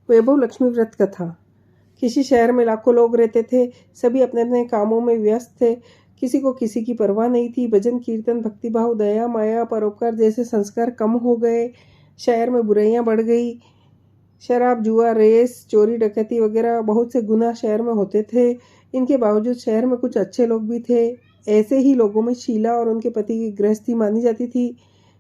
वैभव लक्ष्मी व्रत कथा। किसी शहर में लाखों लोग रहते थे। सभी अपने अपने कामों में व्यस्त थे। किसी को किसी की परवाह नहीं थी। भजन कीर्तन, भक्तिभाव, दया, माया, परोपकार जैसे संस्कार कम हो गए। शहर में बुराइयां बढ़ गई। शराब, जुआ, रेस, चोरी, डकैती वगैरह बहुत से गुनाह शहर में होते थे। इनके बावजूद शहर में कुछ अच्छे लोग भी थे। ऐसे ही लोगों में शीला और उनके पति की गृहस्थी मानी जाती थी।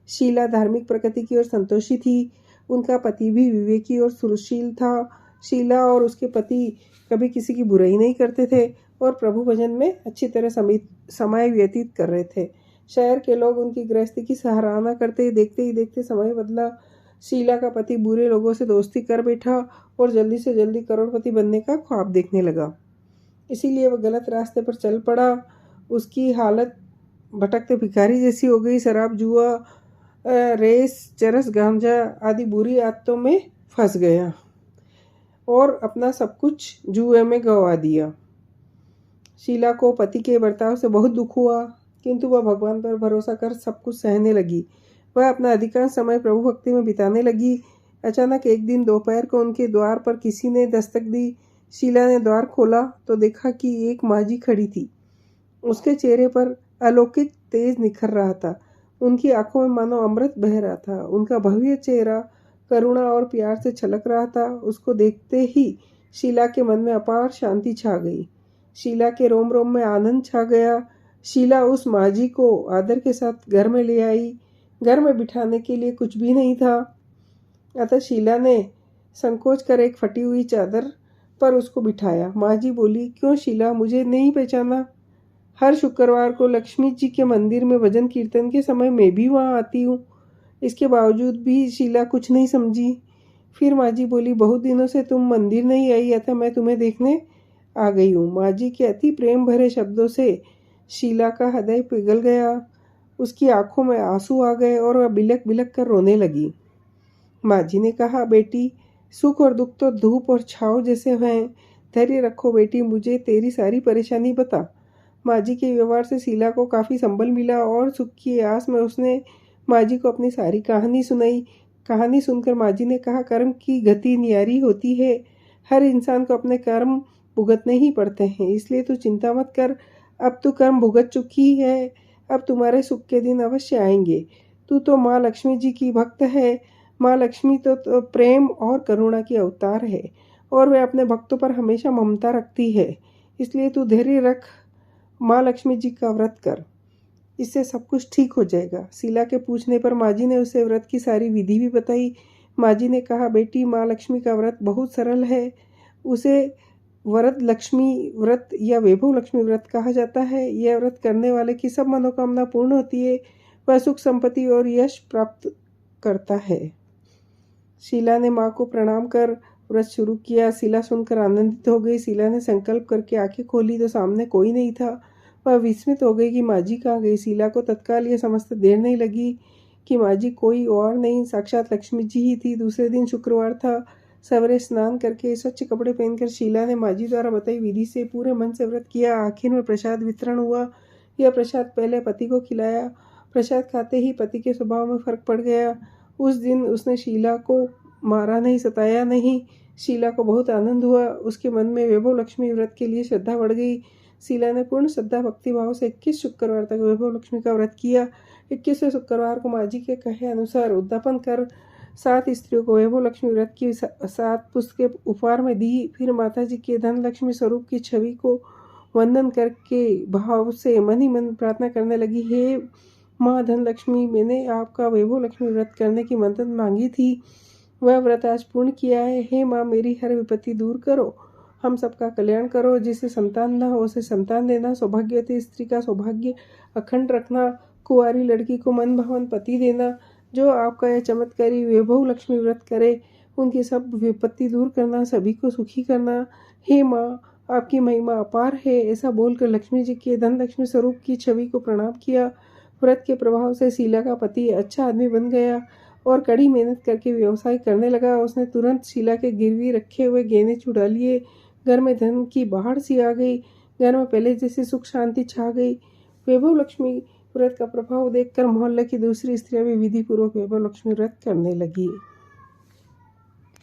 शीला धार्मिक प्रकृति की और संतोषी थी। उनका पति भी विवेकी और सुशील था। शीला और उसके पति कभी किसी की बुराई नहीं करते थे और प्रभु भजन में अच्छी तरह समय व्यतीत कर रहे थे। शहर के लोग उनकी गृहस्थी की सराहना करते ही देखते समय बदला। शीला का पति बुरे लोगों से दोस्ती कर बैठा और जल्दी से जल्दी करोड़पति बनने का ख्वाब देखने लगा। इसीलिए वह गलत रास्ते पर चल पड़ा। उसकी हालत भटकते भिखारी जैसी हो गई। शराब, जुआ, रेस, चरस, गांजा आदि बुरी आदतों में फंस गया और अपना सब कुछ जुए में गंवा दिया। शीला को पति के बर्ताव से बहुत दुख हुआ, किंतु वह भगवान पर भरोसा कर सब कुछ सहने लगी। वह अपना अधिकांश समय प्रभु भक्ति में बिताने लगी। अचानक एक दिन दोपहर को उनके द्वार पर किसी ने दस्तक दी। शीला ने द्वार खोला तो देखा कि एक माजी खड़ी थी। उसके चेहरे पर अलौकिक तेज निखर रहा था। उनकी आंखों में मानो अमृत बह रहा था। उनका भव्य चेहरा करुणा और प्यार से छलक रहा था। उसको देखते ही शीला के मन में अपार शांति छा गई। शीला के रोम रोम में आनंद छा गया। शीला उस माजी को आदर के साथ घर में ले आई। घर में बिठाने के लिए कुछ भी नहीं था, अतः शीला ने संकोच कर एक फटी हुई चादर पर उसको बिठाया। माजी बोली, क्यों शीला, मुझे नहीं पहचाना? हर शुक्रवार को लक्ष्मी जी के मंदिर में भजन कीर्तन के समय मैं भी वहाँ आती हूँ। इसके बावजूद भी शीला कुछ नहीं समझी। फिर माजी बोली, बहुत दिनों से तुम मंदिर नहीं आई, अतः मैं तुम्हें देखने आ गई हूँ। माजी के अति प्रेम भरे शब्दों से शीला का हृदय पिघल गया। उसकी आंखों में आंसू आ गए और वह बिलक बिलक कर रोने लगी। माजी ने कहा, बेटी, सुख और दुख तो धूप और छाँव जैसे हैं। धैर्य रखो बेटी, मुझे तेरी सारी परेशानी बता। माजी के व्यवहार से शीला को काफ़ी संबल मिला और सुख की आस में उसने माजी को अपनी सारी कहानी सुनाई। कहानी सुनकर माजी ने कहा, कर्म की गति न्यारी होती है। हर इंसान को अपने कर्म भुगतने ही पड़ते हैं, इसलिए तू चिंता मत कर। अब तू कर्म भुगत चुकी है, अब तुम्हारे सुख के दिन अवश्य आएंगे। तू तो माँ लक्ष्मी जी की भक्त है। माँ लक्ष्मी तो प्रेम और करुणा की अवतार है और वह अपने भक्तों पर हमेशा ममता रखती है। इसलिए तू धैर्य रख, माँ लक्ष्मी जी का व्रत कर, इससे सब कुछ ठीक हो जाएगा। शीला के पूछने पर माजी ने उसे व्रत की सारी विधि भी बताई। माजी ने कहा, बेटी, माँ लक्ष्मी का व्रत बहुत सरल है। उसे वरद लक्ष्मी व्रत या वैभव लक्ष्मी व्रत कहा जाता है। यह व्रत करने वाले की सब मनोकामना पूर्ण होती है। वह सुख, संपत्ति और यश प्राप्त करता है। शीला ने माँ को प्रणाम कर व्रत शुरू किया। शीला सुनकर आनंदित हो गई। शीला ने संकल्प करके आंखें खोली तो सामने कोई नहीं था। वह विस्मित हो गई कि माजी कहाँ गई। शीला को तत्काल यह समझते देर नहीं लगी कि माजी कोई और नहीं, साक्षात लक्ष्मी जी ही थी। दूसरे दिन शुक्रवार था। सवेरे स्नान करके स्वच्छ कपड़े पहनकर शीला ने माजी द्वारा बताई विधि से पूरे मन से व्रत किया। आखिर में प्रसाद वितरण हुआ। यह प्रसाद पहले पति को खिलाया। प्रसाद खाते ही पति के स्वभाव में फर्क पड़ गया। उस दिन उसने शीला को मारा नहीं, सताया नहीं। शीला को बहुत आनंद हुआ। उसके मन में वैभव लक्ष्मी व्रत के लिए श्रद्धा बढ़ गई। शीला ने पूर्ण श्रद्धा भक्ति भाव से 21 शुक्रवार तक वैभव लक्ष्मी का व्रत किया। 21वें शुक्रवार को माजी के कहे अनुसार उद्यापन कर 7 स्त्रियों को वैभव लक्ष्मी व्रत की 7 पुस्तकें उपहार में दी। फिर माता जी के धन लक्ष्मी स्वरूप की छवि को वंदन करके भाव से मन ही मन प्रार्थना करने लगी, हे माँ धन लक्ष्मी, मैंने आपका वैभव लक्ष्मी व्रत करने की मदद मांगी थी, वह व्रत आज पूर्ण किया है। हे माँ, मेरी हर विपत्ति दूर करो, हम सबका कल्याण करो। जिसे संतान न हो उसे संतान देना, सौभाग्यवती स्त्री का सौभाग्य अखंड रखना, कुंवारी लड़की को मन भवन पति देना। जो आपका यह चमत्कारी वैभव लक्ष्मी व्रत करे उनकी सब विपत्ति दूर करना, सभी को सुखी करना। हे माँ, आपकी महिमा अपार है। ऐसा बोलकर लक्ष्मी जी के धन लक्ष्मी स्वरूप की छवि को प्रणाम किया। व्रत के प्रभाव से शीला का पति अच्छा आदमी बन गया और कड़ी मेहनत करके व्यवसाय करने लगा। उसने तुरंत शीला के गिरवी रखे हुए गहने छुड़ा लिए। घर में धन की बाढ़ सी आ गई। घर में पहले जैसी सुख शांति छा गई। वैभव लक्ष्मी व्रत का प्रभाव देखकर मोहल्ले की दूसरी स्त्रियां भी विधि पूर्वक वैभव लक्ष्मी व्रत करने लगी।